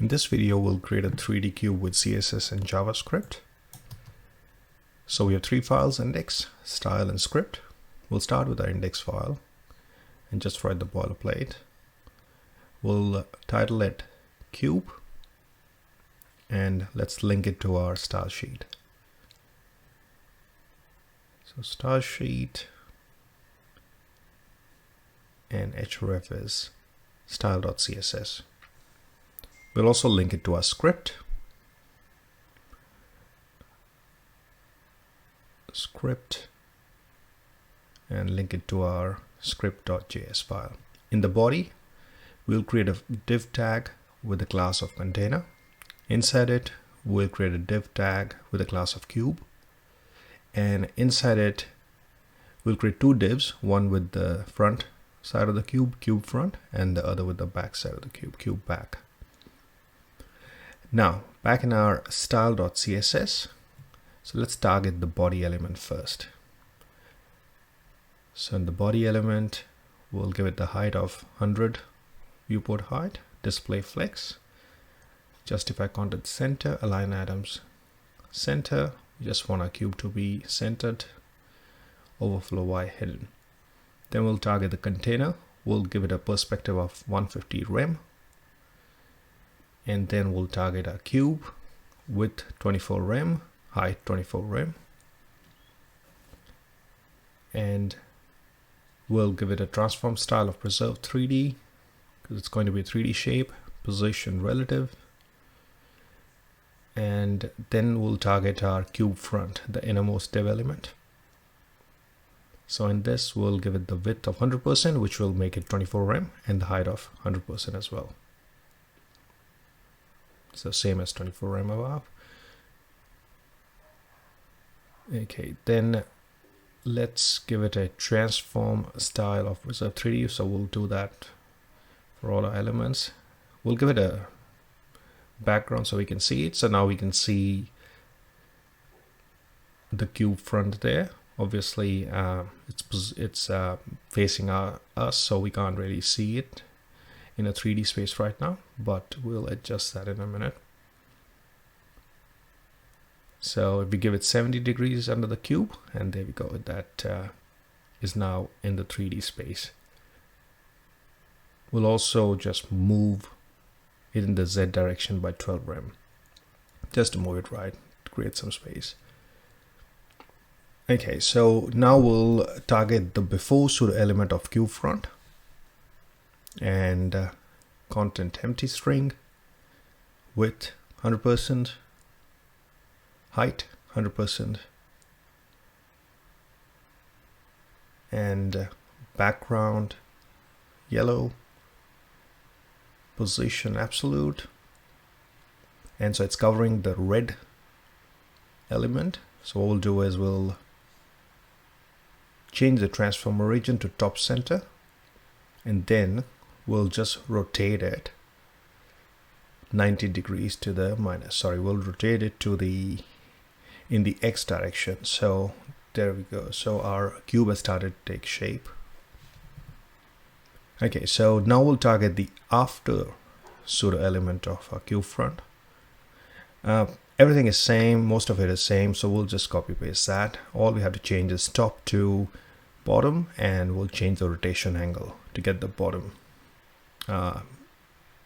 In this video, we'll create a 3D cube with CSS and JavaScript. So we have three files: index, style, and script. We'll start with our index file and just write the boilerplate. We'll title it cube and let's link it to our style sheet. So style sheet and href is style.css. We'll also link it to our script. And link it to our script.js file. In the body, we'll create a div tag with the class of container. Inside it, we'll create a div tag with the class of cube. And inside it, we'll create two divs, one with the front side of the cube front, and the other with the back side of the cube back. Now, back in our style.css, so let's target the body element first. So in the body element, we'll give it the height of 100 viewport height, display flex, justify content center, align items center. We just want our cube to be centered, overflow Y hidden. Then we'll target the container. We'll give it a perspective of 150 rem. And then we'll target our cube with 24 rem, height 24 rem. And we'll give it a transform style of preserve 3D because it's going to be a 3D shape, position relative. And then we'll target our cube front, the innermost div element. So in this, we'll give it the width of 100%, which will make it 24 rem, and the height of 100% as well. So same as 24 rem above. Okay, then let's give it a transform style of preserve 3D. So we'll do that for all our elements. We'll give it a background so we can see it. So now we can see the cube front there. Obviously, it's facing us, so we can't really see it in a 3D space right now, but we'll adjust that in a minute. So if we give it 70 degrees under the cube, and there we go, that is now in the 3D space. We'll also just move it in the Z direction by 12 rem, just to move it right, to create some space. Okay, so now we'll target the before pseudo element of cube front and content empty string, width 100%, height 100%, and background yellow, position absolute, and so it's covering the red element. So what we'll do is we'll change the transform origin to top center, and then we'll just rotate it 90 degrees to the we'll rotate it to the in the X direction. So there we go. So our cube has started to take shape. Okay, so now we'll target the after pseudo element of our cube front. Everything is same, most of it is same, so we'll just copy paste that. All we have to change is top to bottom, and we'll change the rotation angle to get the bottom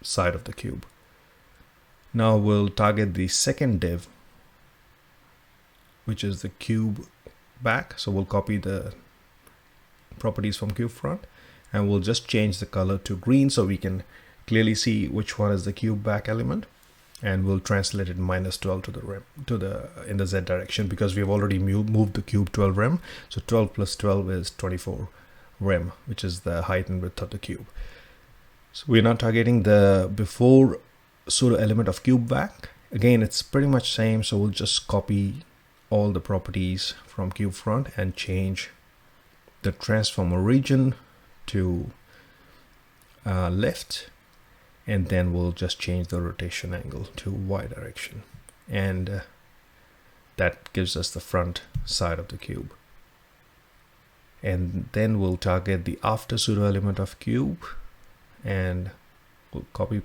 side of the cube. Now we'll target the second div, which is the cube back. So we'll copy the properties from cube front, and we'll just change the color to green so we can clearly see which one is the cube back element. And we'll translate it -12 to the rem, in the Z direction, because we've already moved the cube 12 rem. So 12 plus 12 is 24 rem, which is the height and width of the cube. So we're now targeting the before pseudo element of cube back. Again, it's pretty much same, so we'll just copy all the properties from cube front and change the transform origin to left. And then we'll just change the rotation angle to Y direction. And that gives us the front side of the cube. And then we'll target the after pseudo element of cube, and we'll copy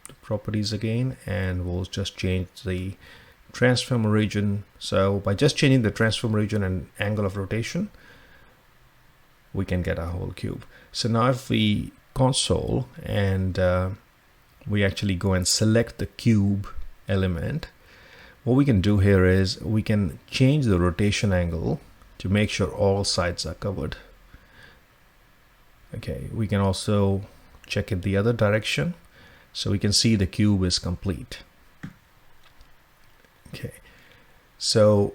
the properties again, and we'll just change the transform origin. So by just changing the transform origin and angle of rotation, we can get our whole cube. So now if we console and we actually go and select the cube element, what we can do here is we can change the rotation angle to make sure all sides are covered. Okay, we can also check it the other direction, so we can see the cube is complete. Okay, so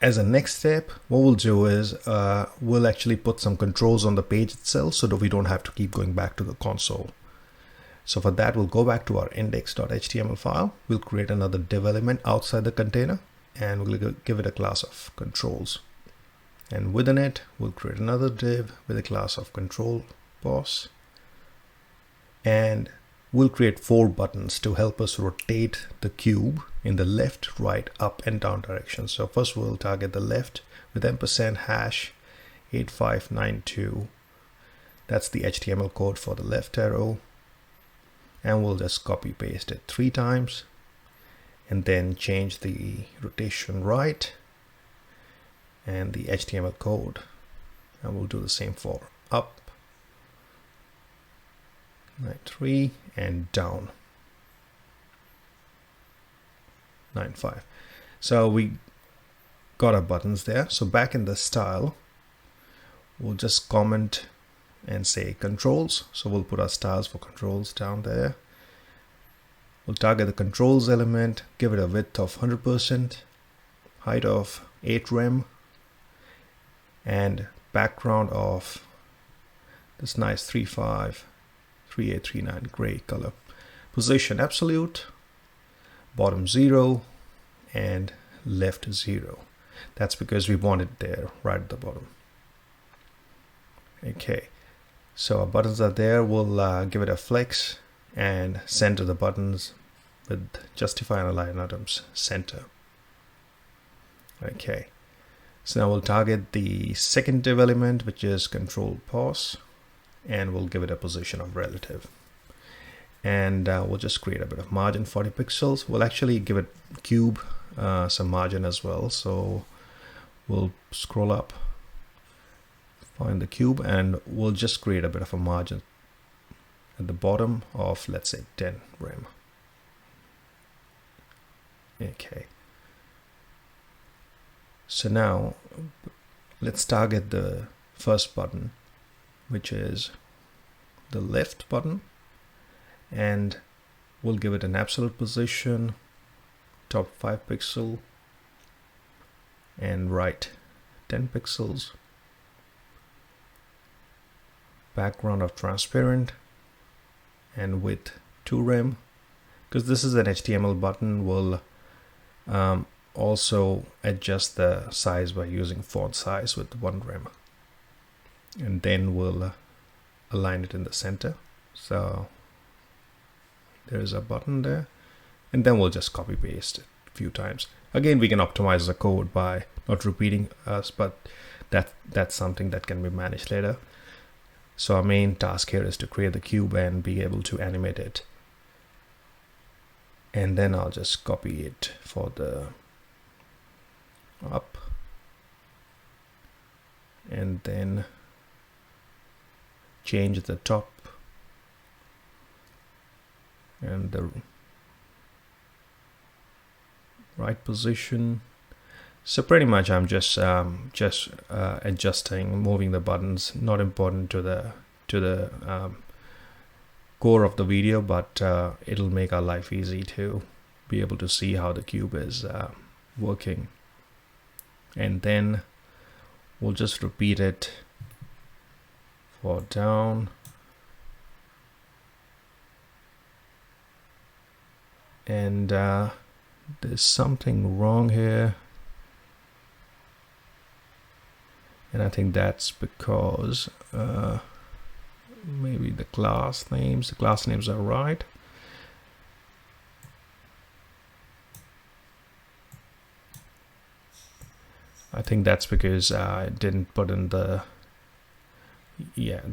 as a next step, what we'll do is we'll actually put some controls on the page itself so that we don't have to keep going back to the console. So for that, we'll go back to our index.html file. We'll create another div element outside the container, and we'll give it a class of controls. And within it, we'll create another div with a class of control boss. And we'll create 4 buttons to help us rotate the cube in the left, right, up, and down direction. So first we'll target the left with #8592. That's the HTML code for the left arrow. And we'll just copy paste it 3 times and then change the rotation right and the HTML code. And we'll do the same for up, 93, and down, 95. So we got our buttons there. So back in the style, we'll just comment and say controls. So we'll put our styles for controls down there. We'll target the controls element, give it a width of 100%, height of 8 rem, and background of this nice 353839 gray color. Position absolute, bottom 0, and left 0. That's because we want it there right at the bottom. Okay, so our buttons are there. We'll give it a flex and center the buttons with justify and align items center. Okay, so now we'll target the second div element, which is control pause, and we'll give it a position of relative. And we'll just create a bit of margin, 40 pixels. We'll actually give it cube some margin as well. So we'll scroll up, find the cube, and we'll just create a bit of a margin at the bottom of, let's say, 10 rem. Okay. So now let's target the first button, which is the left button, and we'll give it an absolute position, top 5 pixel, and right 10 pixels, background of transparent, and width 2 rem. Because this is an HTML button, we'll also adjust the size by using font size with 1 rem, and then we'll align it in the center. So there's a button there, and then we'll just copy paste it a few times. Again, we can optimize the code by not repeating us, but that's something that can be managed later. So our main task here is to create the cube and be able to animate it. And then I'll just copy it for the up, and then change the top and the right position. So pretty much I'm just adjusting, moving the buttons. Not important to the core of the video, but it'll make our life easy to be able to see how the cube is working. And then we'll just repeat it for down, and there's something wrong here, and I think that's because maybe the class names are right. I think that's because I didn't put in the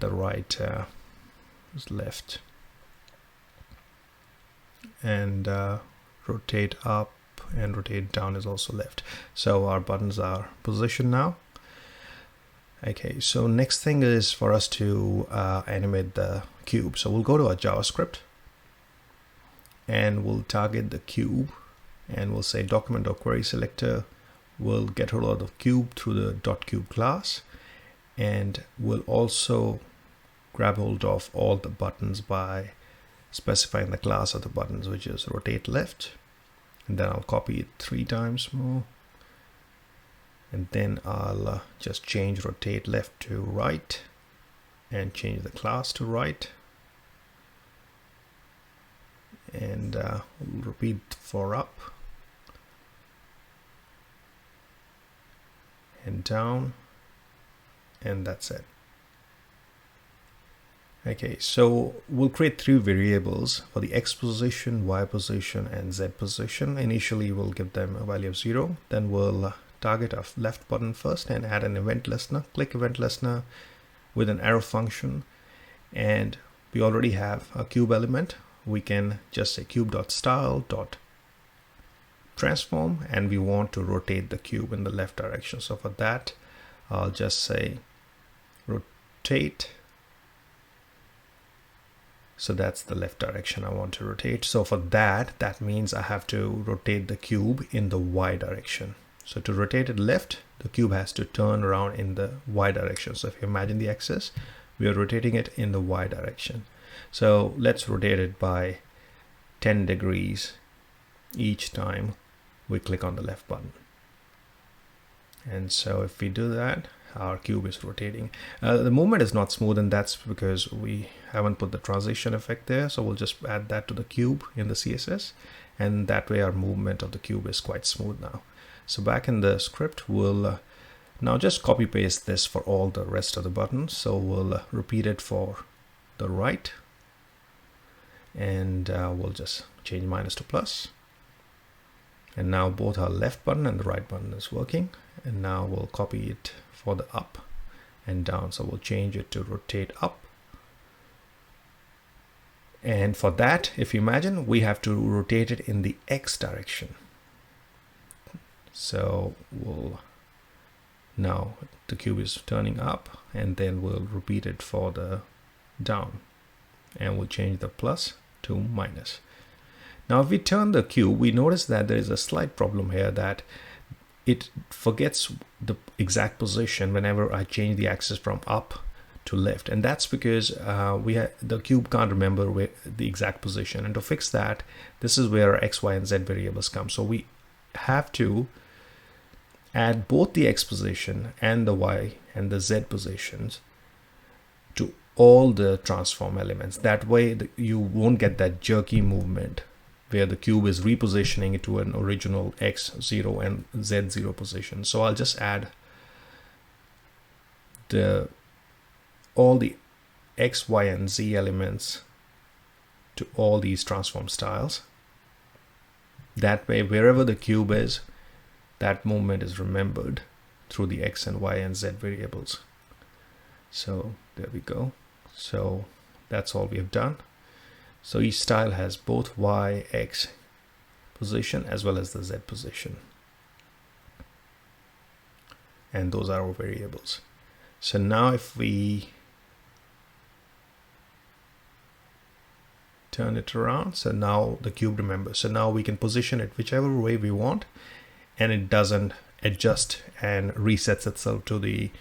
right was left. and rotate up and rotate down is also left. So our buttons are positioned now. Okay, so next thing is for us to animate the cube. So we'll go to our JavaScript and we'll target the cube and we'll say document.query selector will get hold of the cube through the .cube class, and we'll also grab hold of all the buttons by specifying the class of the buttons, which is rotate left, and then I'll copy it 3 times more. And then I'll just change rotate left to right and change the class to right. And we'll repeat for up and down, and that's it. Okay, so we'll create 3 variables for the X position, Y position, and Z position. Initially, we'll give them a value of 0. Then we'll target our left button first and add an event listener. Click event listener with an arrow function, and we already have a cube element. We can just say cube.style.transform, and we want to rotate the cube in the left direction. So for that, I'll just say rotate. So that's the left direction I want to rotate. So for that, that means I have to rotate the cube in the Y direction. So to rotate it left, the cube has to turn around in the Y direction. So if you imagine the axis, we are rotating it in the Y direction. So let's rotate it by 10 degrees each time we click on the left button. And so if we do that, our cube is rotating. The movement is not smooth, and that's because we haven't put the transition effect there. So we'll just add that to the cube in the CSS, and that way our movement of the cube is quite smooth now. So back in the script, we'll now just copy paste this for all the rest of the buttons. So we'll repeat it for the right, and we'll just change minus to plus. And now both our left button and the right button is working. And now we'll copy it for the up and down. So we'll change it to rotate up. And for that, if you imagine, we have to rotate it in the X direction. So we'll now the cube is turning up, and then we'll repeat it for the down, and we'll change the plus to minus. Now if we turn the cube, we notice that there is a slight problem here, that it forgets the exact position whenever I change the axis from up to left, and that's because the cube can't remember where the exact position. And to fix that, this is where our X, Y, and Z variables come. So we have to add both the X position and the Y and the Z positions to all the transform elements. That way you won't get that jerky movement where the cube is repositioning it to an original X0 and Z0 position. So I'll just add all the X, Y, and Z elements to all these transform styles. That way, wherever the cube is, that movement is remembered through the X and Y and Z variables. So there we go. So that's all we have done. So each style has both Y, X position as well as the Z position. And those are our variables. So now if we turn it around, so now the cube remembers. So now we can position it whichever way we want, and it doesn't adjust and resets itself to the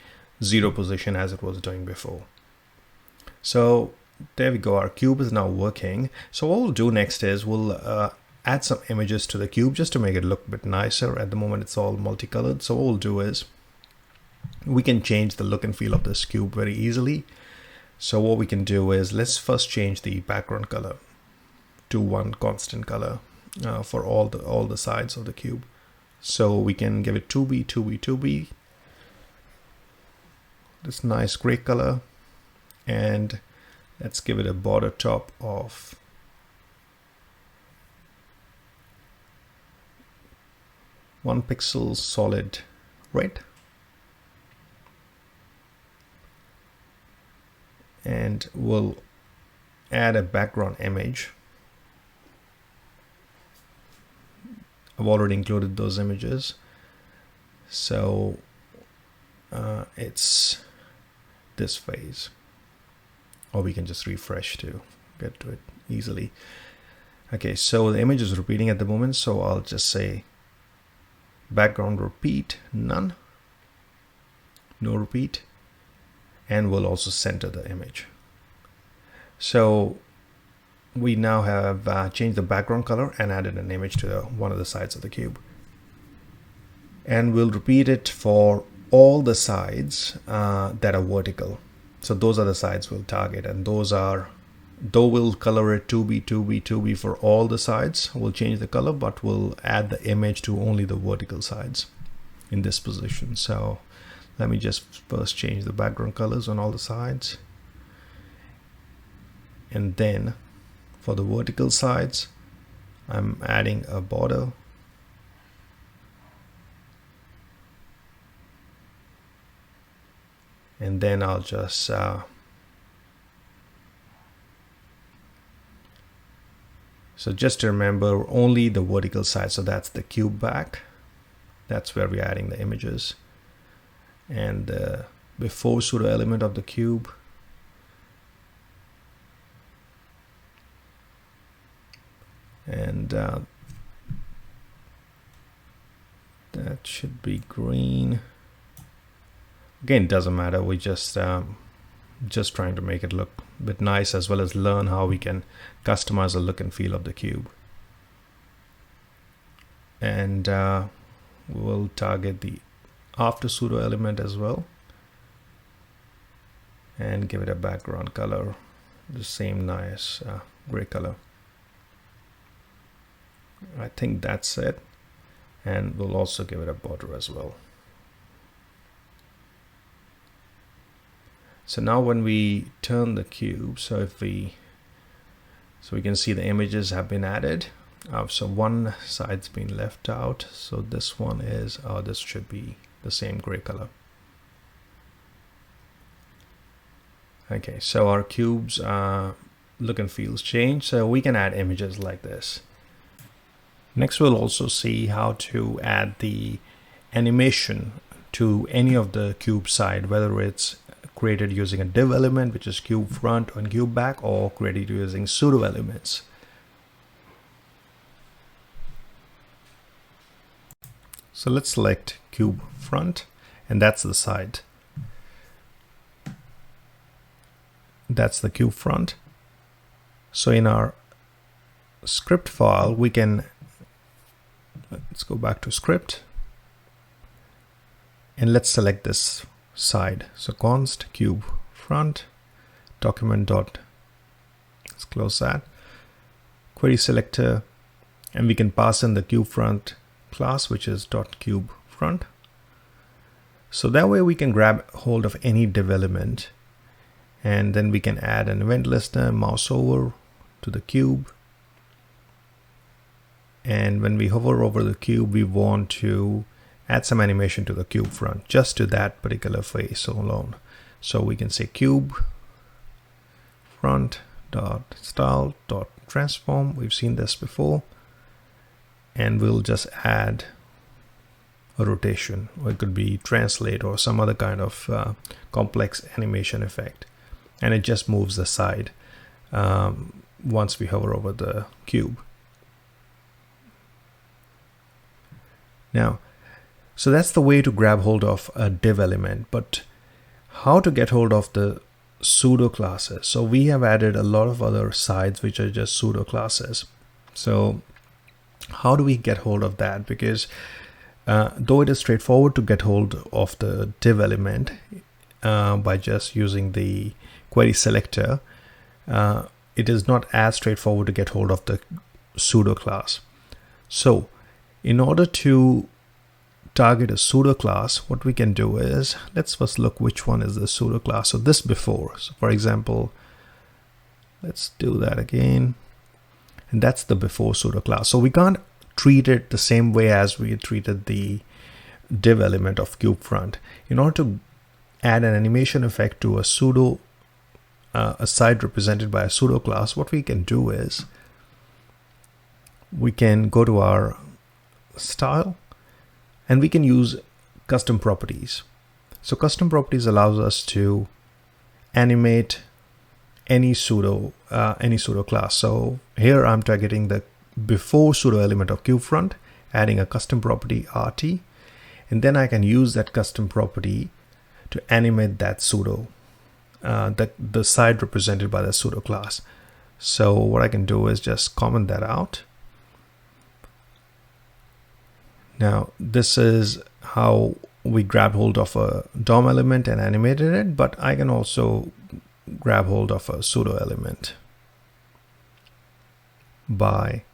0 position as it was doing before. So there we go, our cube is now working. So what we'll do next is we'll add some images to the cube just to make it look a bit nicer. At the moment it's all multicolored. So what we'll do is we can change the look and feel of this cube very easily. So what we can do is let's first change the background color to one constant color for all the sides of the cube. So we can give it 2B, 2B, 2B, this nice gray color, and let's give it a border top of 1 pixel solid red. And we'll add a background image I've already included those images. So it's this phase, or we can just refresh to get to it easily. Okay, so the image is repeating at the moment, so I'll just say background repeat none, no repeat, and we'll also center the image. So we now have changed the background color and added an image to one of the sides of the cube. And we'll repeat it for all the sides that are vertical. So those are the sides we'll target, and those are, though we'll color it 2B, 2B, 2B for all the sides, we'll change the color, but we'll add the image to only the vertical sides in this position. So let me just first change the background colors on all the sides. And then for the vertical sides, I'm adding a border. And then I'll just so just to remember, only the vertical side, so that's the cube back, that's where we're adding the images. And the before pseudo element of the cube, and that should be green. Again, it doesn't matter, we just trying to make it look a bit nice, as well as learn how we can customize the look and feel of the cube. And we'll target the after pseudo element as well, and give it a background color, the same nice gray color. I think that's it, and we'll also give it a border as well. So now when we turn the cube, so we can see the images have been added. So one side's been left out. So this one is, this should be the same gray color. Okay, so our cube's look and feels change. So we can add images like this. Next, we'll also see how to add the animation to any of the cube side, whether it's created using a div element, which is cube front and cube back, or created using pseudo elements. So let's select cube front, and that's the side. That's the cube front. So in our script file, we can, let's go back to script, and let's select this side. So const cube front document dot, let's close that, query selector, and we can pass in the cube front class, which is dot cube front. So that way we can grab hold of any div element, and then we can add an event listener, mouse over to the cube, and when we hover over the cube, we want to add some animation to the cube front, just to that particular face alone. So we can say cube front dot style dot transform. We've seen this before, and we'll just add a rotation, or it could be translate or some other kind of complex animation effect, and it just moves the side once we hover over the cube. Now, so that's the way to grab hold of a div element, but how to get hold of the pseudo classes? So we have added a lot of other sides which are just pseudo classes. So how do we get hold of that? Because though it is straightforward to get hold of the div element by just using the query selector, it is not as straightforward to get hold of the pseudo class. So in order to target a pseudo class, what we can do is, let's first look which one is the pseudo class. So this before, so for example, let's do that again, and that's the before pseudo class. So we can't treat it the same way as we treated the div element of cube front. In order to add an animation effect to a pseudo, a side represented by a pseudo class, what we can do is we can go to our style, and we can use custom properties. So custom properties allows us to animate any pseudo class. So here I'm targeting the before pseudo element of CubeFront, adding a custom property RT, and then I can use that custom property to animate that pseudo, the side represented by the pseudo class. So what I can do is just comment that out. Now this is how we grabbed hold of a DOM element and animated it, but I can also grab hold of a pseudo element by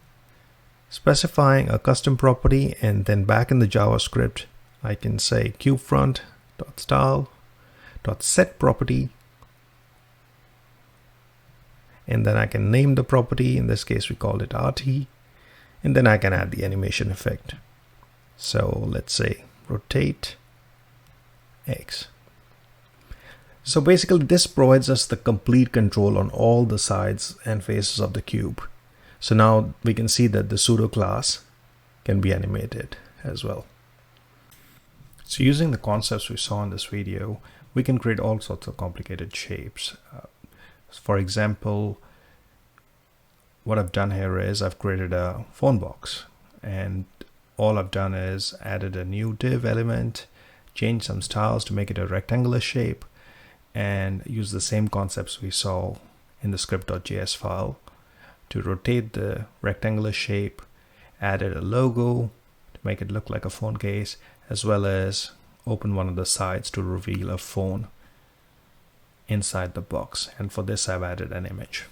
specifying a custom property, and then back in the JavaScript I can say CubeFront.style.set property, and then I can name the property. In this case we called it RT, and then I can add the animation effect. So let's say rotate X. So basically this provides us the complete control on all the sides and faces of the cube. So now we can see that the pseudo class can be animated as well. So using the concepts we saw in this video, we can create all sorts of complicated shapes. For example, what I've done here is I've created a phone box, and all I've done is added a new div element, changed some styles to make it a rectangular shape, and use the same concepts we saw in the script.js file to rotate the rectangular shape, added a logo to make it look like a phone case, as well as open one of the sides to reveal a phone inside the box. And for this I've added an image.